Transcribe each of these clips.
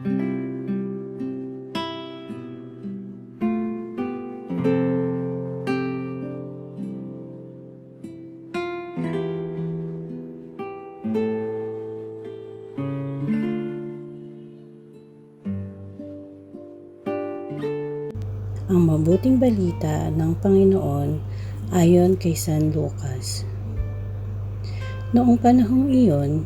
Ang mabuting balita ng Panginoon ayon kay San Lucas. Noong panahong iyon,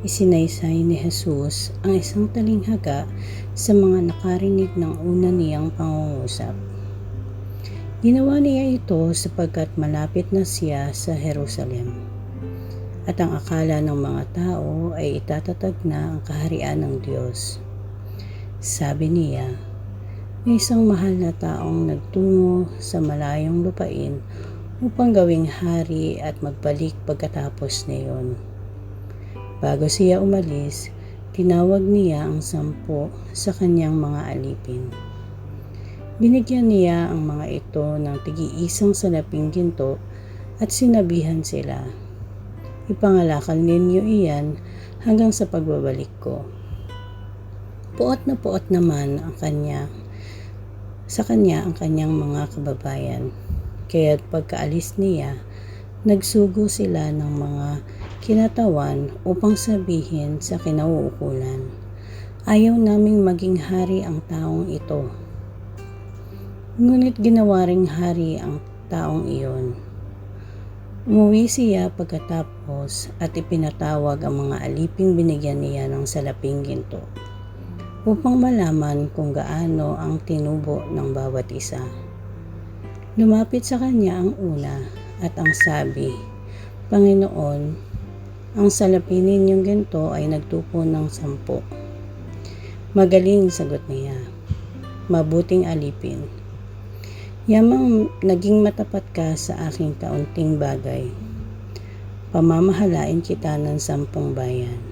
isinaysay ni Jesus ang isang talinghaga sa mga nakarinig ng una niyang pangungusap. Ginawa niya ito sapagkat malapit na siya sa Jerusalem, at ang akala ng mga tao ay itatatag na ang kaharian ng Diyos. Sabi niya, may isang mahal na taong nagtungo sa malayong lupain upang gawing hari at magbalik pagkatapos niyon. Bago siya umalis, tinawag niya ang 10 sa kanyang mga alipin. Binigyan niya ang mga ito ng tig-iisang salaping ginto at sinabihan sila, "Ipangalakal ninyo iyan hanggang sa pagbabalik ko." Puot naman sa kanya ang kanyang mga kababayan. Kaya't pagkaalis niya, nagsugo sila ng mga kinatawan upang sabihin sa kinauukulan, "Ayaw naming maging hari ang taong ito." Ngunit ginawa ring hari ang taong iyon. Umuwi siya pagkatapos at ipinatawag ang mga aliping binigyan niya ng salaping ginto, upang malaman kung gaano ang tinubo ng bawat isa. Lumapit sa kanya ang una at ang sabi, "Panginoon, ang salapi ninyong ginto ay nagtupo ng 10. "Magaling," sagot niya, "mabuting alipin. Yamang naging matapat ka sa aking kaunting bagay. Pamamahalain kita ng 10 bayan."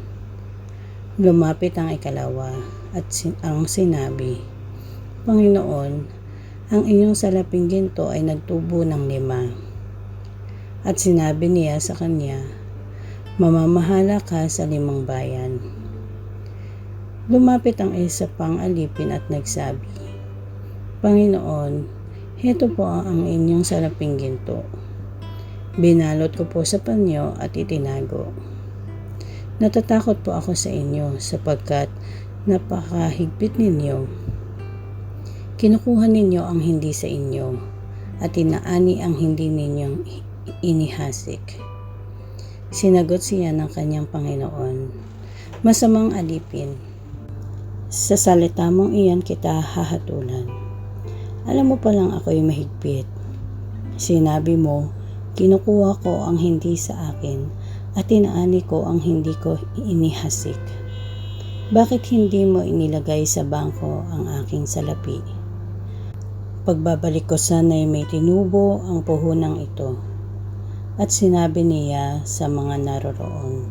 Lumapit ang ikalawa at ang sinabi, "Panginoon, ang inyong salaping ginto ay nagtubo ng 5. At sinabi niya sa kanya, "Mamamahala ka sa 5 bayan." Lumapit ang isa pang alipin at nagsabi, "Panginoon, heto po ang inyong salaping ginto. Binalot ko po sa panyo at itinago. Natatakot po ako sa inyo sapagkat napakahigpit ninyo. Kinukuha ninyo ang hindi sa inyo at inaani ang hindi ninyong inihasik." Sinagot siya ng kanyang Panginoon, "Masamang alipin, sa salita mong iyan kita hahatulan. Alam mo palang ako'y mahigpit. Sinabi mo, kinukuha ko ang hindi sa akin at inaani ko ang hindi ko inihasik. Bakit hindi mo inilagay sa bangko ang aking salapi? Pagbabalik ko sana'y may tinubo ang puhunang ito." At sinabi niya sa mga naroroon,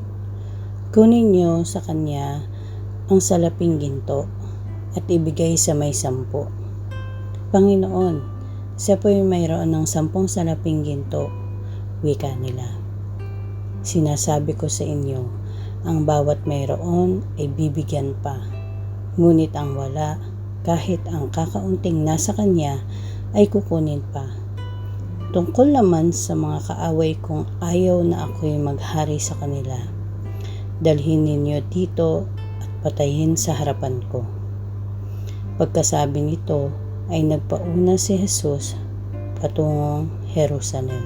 "Kunin niyo sa kanya ang salaping ginto at ibigay sa may 10. "Panginoon, siya po'y mayroon ng 10 salaping ginto," wika nila. "Sinasabi ko sa inyo, ang bawat mayroon ay bibigyan pa, ngunit ang wala, kahit ang kakaunting nasa kanya, ay kukunin pa. Tungkol naman sa mga kaaway kong ayaw na ako'y maghari sa kanila, dalhin ninyo dito at patayin sa harapan ko." Pagkasabi nito ay nagpauna si Jesus patungong Jerusalem.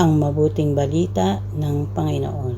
Ang mabuting balita ng Panginoon.